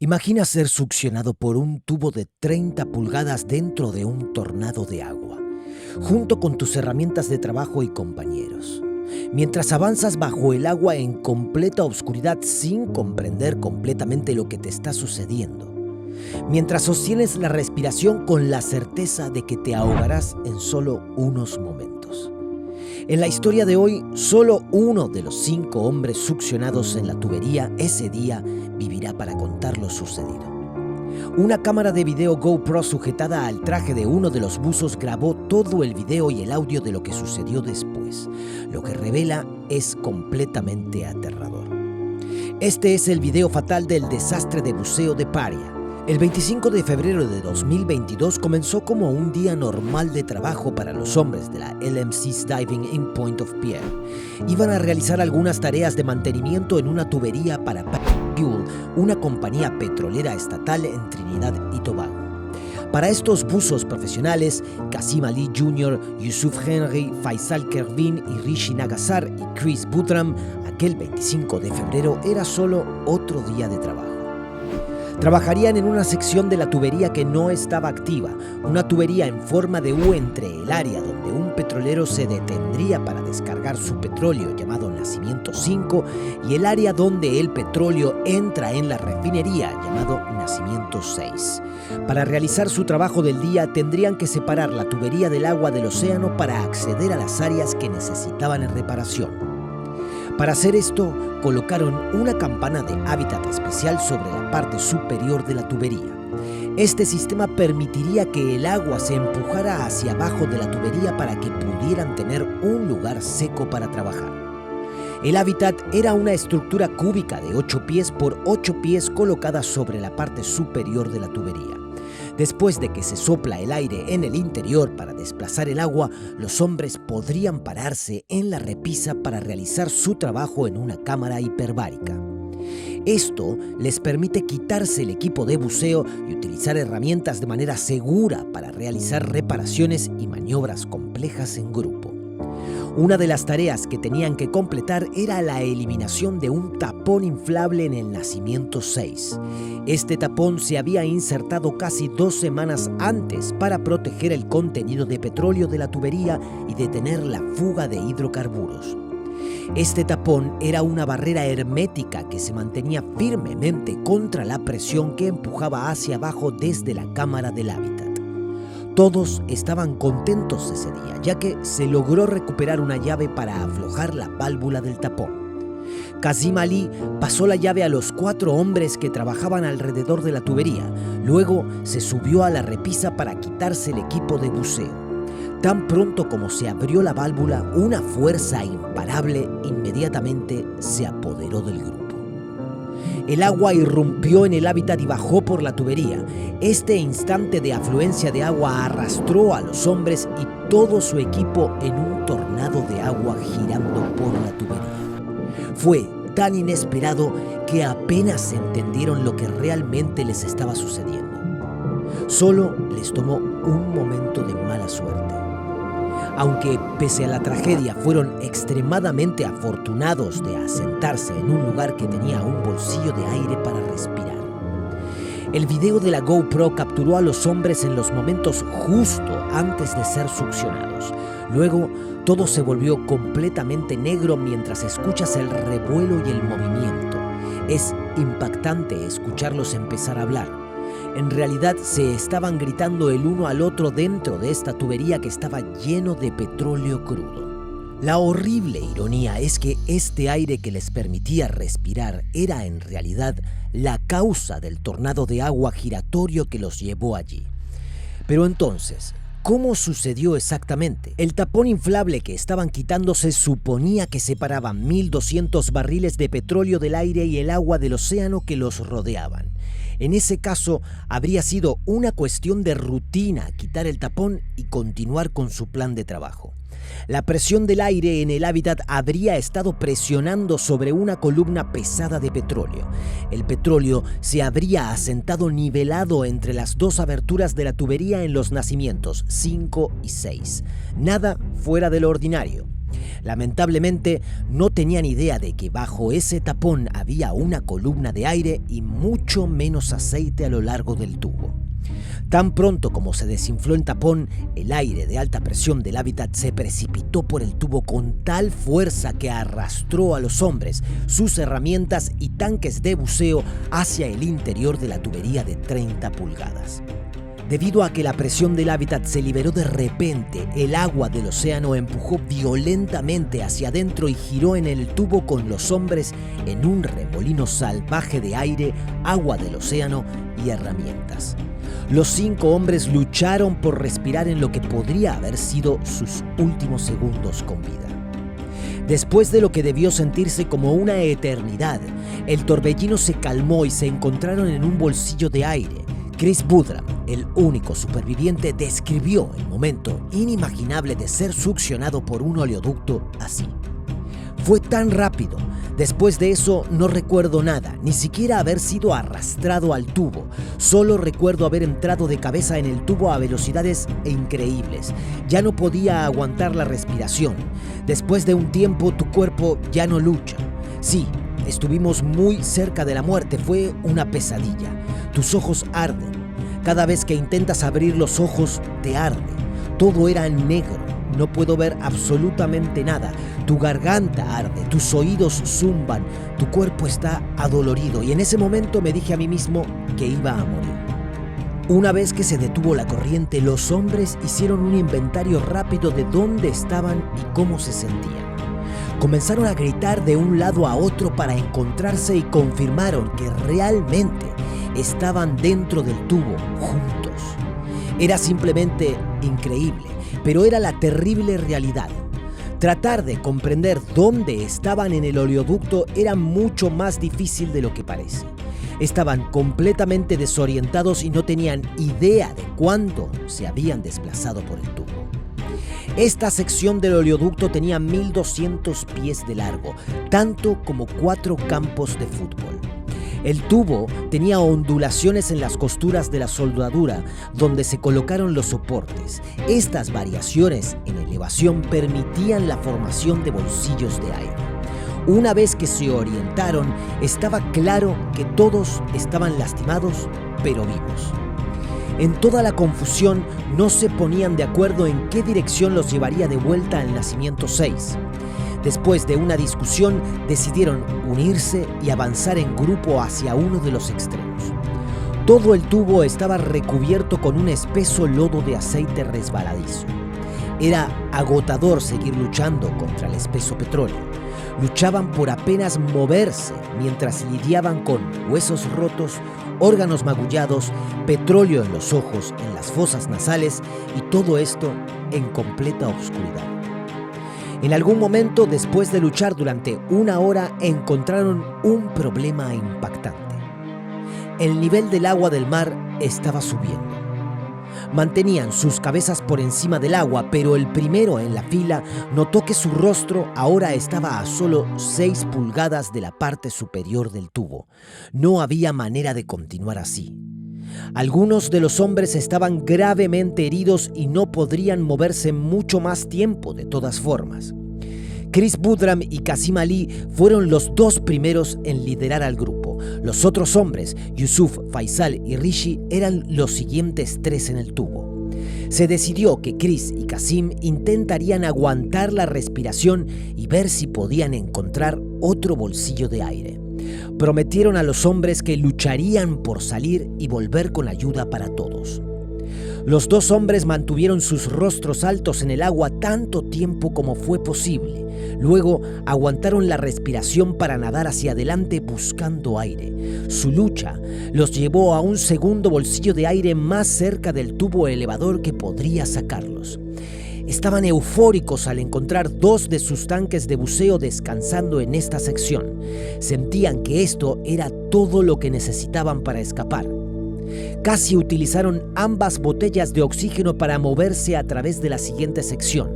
Imagina ser succionado por un tubo de 30 pulgadas dentro de un tornado de agua, junto con tus herramientas de trabajo y compañeros. Mientras avanzas bajo el agua en completa oscuridad sin comprender completamente lo que te está sucediendo. Mientras sostienes la respiración con la certeza de que te ahogarás en solo unos momentos. En la historia de hoy, solo uno de los 5 hombres succionados en la tubería ese día vivirá para contar lo sucedido. Una cámara de video GoPro sujetada al traje de uno de los buzos grabó todo el video y el audio de lo que sucedió después. Lo que revela es completamente aterrador. Este es el video fatal del desastre de buceo de Paria. El 25 de febrero de 2022 comenzó como un día normal de trabajo para los hombres de la LMC's Diving in Point of Pierre. Iban a realizar algunas tareas de mantenimiento en una tubería para Fuel, una compañía petrolera estatal en Trinidad y Tobago. Para estos buzos profesionales, Qasim Ali Jr., Yusuf Henry, Faisal Kervin y Rishi Nagasar y Chris Buttram, aquel 25 de febrero era solo otro día de trabajo. Trabajarían en una sección de la tubería que no estaba activa, una tubería en forma de U entre el área donde un petrolero se detendría para descargar su petróleo llamado Nacimiento 5 y el área donde el petróleo entra en la refinería llamado Nacimiento 6. Para realizar su trabajo del día tendrían que separar la tubería del agua del océano para acceder a las áreas que necesitaban reparación. Para hacer esto, colocaron una campana de hábitat especial sobre la parte superior de la tubería. Este sistema permitiría que el agua se empujara hacia abajo de la tubería para que pudieran tener un lugar seco para trabajar. El hábitat era una estructura cúbica de 8 pies por 8 pies colocada sobre la parte superior de la tubería. Después de que se sopla el aire en el interior para desplazar el agua, los hombres podrían pararse en la repisa para realizar su trabajo en una cámara hiperbárica. Esto les permite quitarse el equipo de buceo y utilizar herramientas de manera segura para realizar reparaciones y maniobras complejas en grupo. Una de las tareas que tenían que completar era la eliminación de un tapón inflable en el Nacimiento 6. Este tapón se había insertado casi 2 semanas antes para proteger el contenido de petróleo de la tubería y detener la fuga de hidrocarburos. Este tapón era una barrera hermética que se mantenía firmemente contra la presión que empujaba hacia abajo desde la cámara del hábitat. Todos estaban contentos ese día, ya que se logró recuperar una llave para aflojar la válvula del tapón. Qasim Ali pasó la llave a los 4 hombres que trabajaban alrededor de la tubería. Luego se subió a la repisa para quitarse el equipo de buceo. Tan pronto como se abrió la válvula, una fuerza imparable inmediatamente se apoderó del grupo. El agua irrumpió en el hábitat y bajó por la tubería. Este instante de afluencia de agua arrastró a los hombres y todo su equipo en un tornado de agua girando por la tubería. Fue tan inesperado que apenas entendieron lo que realmente les estaba sucediendo. Solo les tomó un momento de mala suerte. Aunque pese a la tragedia fueron extremadamente afortunados de asentarse en un lugar que tenía un bolsillo de aire para respirar. El video de la GoPro capturó a los hombres en los momentos justo antes de ser succionados. Luego, todo se volvió completamente negro mientras escuchas el revuelo y el movimiento. Es impactante escucharlos empezar a hablar. En realidad se estaban gritando el uno al otro dentro de esta tubería que estaba lleno de petróleo crudo. La horrible ironía es que este aire que les permitía respirar era en realidad la causa del tornado de agua giratorio que los llevó allí. Pero entonces, ¿cómo sucedió exactamente? El tapón inflable que estaban quitando se suponía que separaba 1.200 barriles de petróleo del aire y el agua del océano que los rodeaban. En ese caso, habría sido una cuestión de rutina quitar el tapón y continuar con su plan de trabajo. La presión del aire en el hábitat habría estado presionando sobre una columna pesada de petróleo. El petróleo se habría asentado nivelado entre las 2 aberturas de la tubería en los nacimientos 5 y 6. Nada fuera de lo ordinario. Lamentablemente, no tenían idea de que bajo ese tapón había una columna de aire y mucho menos aceite a lo largo del tubo. Tan pronto como se desinfló el tapón, el aire de alta presión del hábitat se precipitó por el tubo con tal fuerza que arrastró a los hombres, sus herramientas y tanques de buceo hacia el interior de la tubería de 30 pulgadas. Debido a que la presión del hábitat se liberó de repente, el agua del océano empujó violentamente hacia adentro y giró en el tubo con los hombres en un remolino salvaje de aire, agua del océano y herramientas. Los 5 hombres lucharon por respirar en lo que podría haber sido sus últimos segundos con vida. Después de lo que debió sentirse como una eternidad, el torbellino se calmó y se encontraron en un bolsillo de aire. Chris Boodram, el único superviviente, describió el momento inimaginable de ser succionado por un oleoducto así. Fue tan rápido. Después de eso no recuerdo nada, ni siquiera haber sido arrastrado al tubo. Solo recuerdo haber entrado de cabeza en el tubo a velocidades increíbles. Ya no podía aguantar la respiración. Después de un tiempo tu cuerpo ya no lucha. Sí, estuvimos muy cerca de la muerte, fue una pesadilla. Tus ojos arden. Cada vez que intentas abrir los ojos, te arde. Todo era negro. No puedo ver absolutamente nada. Tu garganta arde, tus oídos zumban, tu cuerpo está adolorido. Y en ese momento me dije a mí mismo que iba a morir. Una vez que se detuvo la corriente, los hombres hicieron un inventario rápido de dónde estaban y cómo se sentían. Comenzaron a gritar de un lado a otro para encontrarse y confirmaron que realmente estaban dentro del tubo, juntos. Era simplemente increíble, pero era la terrible realidad. Tratar de comprender dónde estaban en el oleoducto era mucho más difícil de lo que parece. Estaban completamente desorientados y no tenían idea de cuándo se habían desplazado por el tubo. Esta sección del oleoducto tenía 1.200 pies de largo, tanto como 4 campos de fútbol. El tubo tenía ondulaciones en las costuras de la soldadura donde se colocaron los soportes. Estas variaciones en elevación permitían la formación de bolsillos de aire. Una vez que se orientaron, estaba claro que todos estaban lastimados, pero vivos. En toda la confusión, no se ponían de acuerdo en qué dirección los llevaría de vuelta al nacimiento 6. Después de una discusión, decidieron unirse y avanzar en grupo hacia uno de los extremos. Todo el tubo estaba recubierto con un espeso lodo de aceite resbaladizo. Era agotador seguir luchando contra el espeso petróleo. Luchaban por apenas moverse mientras lidiaban con huesos rotos, órganos magullados, petróleo en los ojos, en las fosas nasales y todo esto en completa oscuridad. En algún momento, después de luchar durante 1 hora, encontraron un problema impactante. El nivel del agua del mar estaba subiendo. Mantenían sus cabezas por encima del agua, pero el primero en la fila notó que su rostro ahora estaba a solo 6 pulgadas de la parte superior del tubo. No había manera de continuar así. Algunos de los hombres estaban gravemente heridos y no podrían moverse mucho más tiempo de todas formas. Chris Boodram y Qasim Ali fueron los 2 primeros en liderar al grupo. Los otros hombres, Yusuf, Faisal y Rishi, eran los siguientes 3 en el tubo. Se decidió que Chris y Qasim intentarían aguantar la respiración y ver si podían encontrar otro bolsillo de aire. Prometieron a los hombres que lucharían por salir y volver con ayuda para todos. Los 2 hombres mantuvieron sus rostros altos en el agua tanto tiempo como fue posible. Luego aguantaron la respiración para nadar hacia adelante buscando aire. Su lucha los llevó a un segundo bolsillo de aire más cerca del tubo elevador que podría sacarlos. Estaban eufóricos al encontrar 2 de sus tanques de buceo descansando en esta sección. Sentían que esto era todo lo que necesitaban para escapar. Casi utilizaron ambas botellas de oxígeno para moverse a través de la siguiente sección,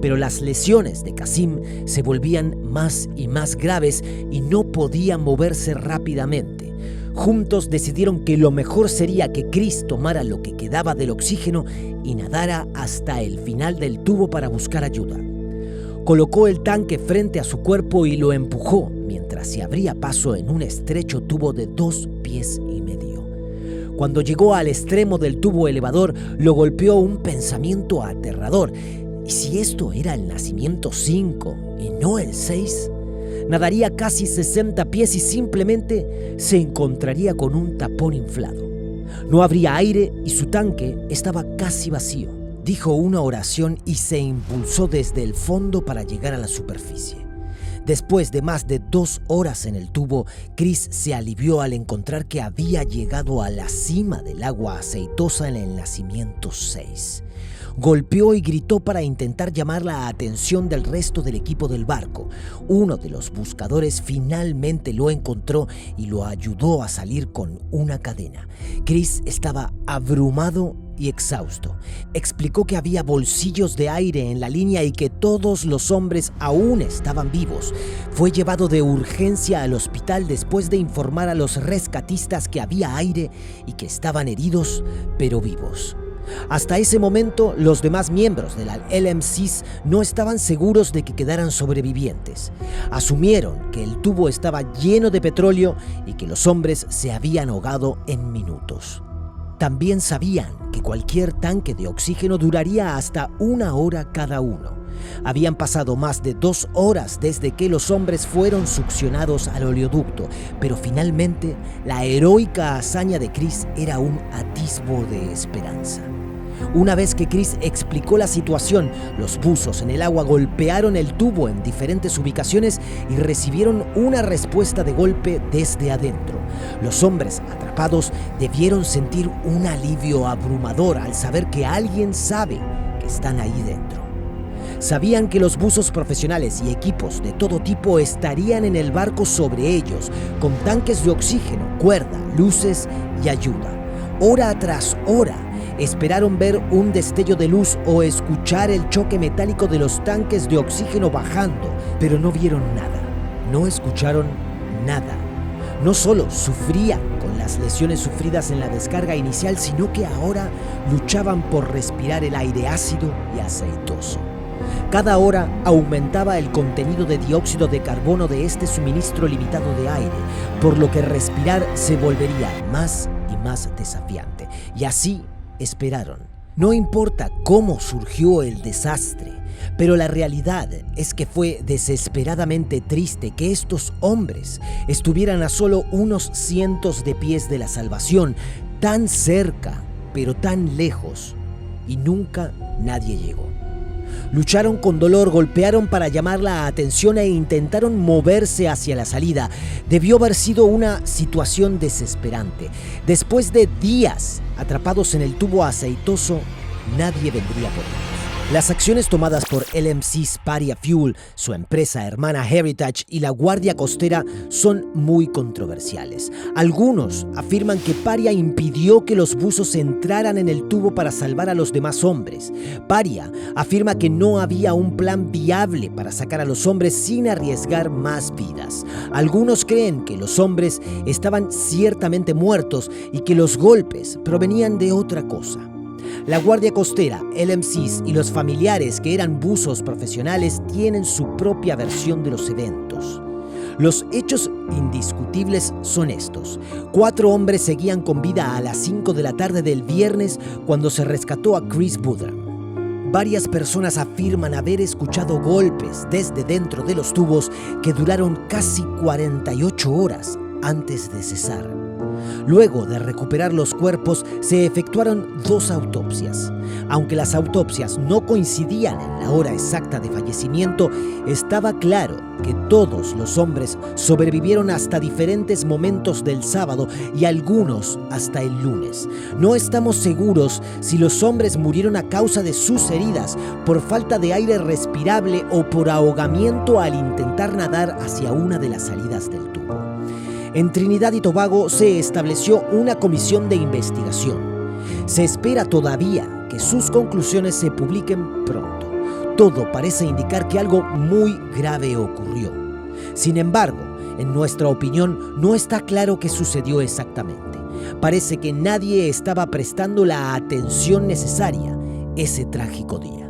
pero las lesiones de Qasim se volvían más y más graves y no podía moverse rápidamente. Juntos decidieron que lo mejor sería que Chris tomara lo que quedaba del oxígeno y nadara hasta el final del tubo para buscar ayuda. Colocó el tanque frente a su cuerpo y lo empujó mientras se abría paso en un estrecho tubo de 2,5 pies. Cuando llegó al extremo del tubo elevador, lo golpeó un pensamiento aterrador. ¿Y si esto era el nacimiento 5 y no el 6? Nadaría casi 60 pies y simplemente se encontraría con un tapón inflado. No habría aire y su tanque estaba casi vacío. Dijo una oración y se impulsó desde el fondo para llegar a la superficie. Después de más de 2 horas en el tubo, Chris se alivió al encontrar que había llegado a la cima del agua aceitosa en el nacimiento 6. Golpeó y gritó para intentar llamar la atención del resto del equipo del barco. Uno de los buscadores finalmente lo encontró y lo ayudó a salir con una cadena. Chris estaba abrumado y exhausto. Explicó que había bolsillos de aire en la línea y que todos los hombres aún estaban vivos. Fue llevado de urgencia al hospital después de informar a los rescatistas que había aire y que estaban heridos pero vivos. Hasta ese momento, los demás miembros de la LM6 no estaban seguros de que quedaran sobrevivientes. Asumieron que el tubo estaba lleno de petróleo y que los hombres se habían ahogado en minutos. También sabían que cualquier tanque de oxígeno duraría hasta 1 hora cada uno. Habían pasado más de 2 horas desde que los hombres fueron succionados al oleoducto, pero finalmente la heroica hazaña de Chris era un atisbo de esperanza. Una vez que Chris explicó la situación, los buzos en el agua golpearon el tubo en diferentes ubicaciones y recibieron una respuesta de golpe desde adentro. Los hombres atrapados debieron sentir un alivio abrumador al saber que alguien sabe que están ahí dentro. Sabían que los buzos profesionales y equipos de todo tipo estarían en el barco sobre ellos, con tanques de oxígeno, cuerda, luces y ayuda. Hora tras hora, esperaron ver un destello de luz o escuchar el choque metálico de los tanques de oxígeno bajando, pero no vieron nada, no escucharon nada. No solo sufrían con las lesiones sufridas en la descarga inicial, sino que ahora luchaban por respirar el aire ácido y aceitoso. Cada hora aumentaba el contenido de dióxido de carbono de este suministro limitado de aire, por lo que respirar se volvería más y más desafiante. Y así esperaron. No importa cómo surgió el desastre, pero la realidad es que fue desesperadamente triste que estos hombres estuvieran a solo unos cientos de pies de la salvación, tan cerca, pero tan lejos, y nunca nadie llegó. Lucharon con dolor, golpearon para llamar la atención e intentaron moverse hacia la salida. Debió haber sido una situación desesperante. Después de días atrapados en el tubo aceitoso, nadie vendría por ellos. Las acciones tomadas por LM6 Paria Fuel, su empresa hermana Heritage y la Guardia Costera son muy controversiales. Algunos afirman que Paria impidió que los buzos entraran en el tubo para salvar a los demás hombres. Paria afirma que no había un plan viable para sacar a los hombres sin arriesgar más vidas. Algunos creen que los hombres estaban ciertamente muertos y que los golpes provenían de otra cosa. La Guardia Costera, LM6 y los familiares que eran buzos profesionales tienen su propia versión de los eventos. Los hechos indiscutibles son estos. 4 hombres seguían con vida a las 5 de la tarde del viernes cuando se rescató a Chris Boodram. Varias personas afirman haber escuchado golpes desde dentro de los tubos que duraron casi 48 horas antes de cesar. Luego de recuperar los cuerpos, se efectuaron 2 autopsias. Aunque las autopsias no coincidían en la hora exacta de fallecimiento, estaba claro que todos los hombres sobrevivieron hasta diferentes momentos del sábado y algunos hasta el lunes. No estamos seguros si los hombres murieron a causa de sus heridas, por falta de aire respirable o por ahogamiento al intentar nadar hacia una de las salidas del tubo. En Trinidad y Tobago se estableció una comisión de investigación. Se espera todavía que sus conclusiones se publiquen pronto. Todo parece indicar que algo muy grave ocurrió. Sin embargo, en nuestra opinión, no está claro qué sucedió exactamente. Parece que nadie estaba prestando la atención necesaria ese trágico día.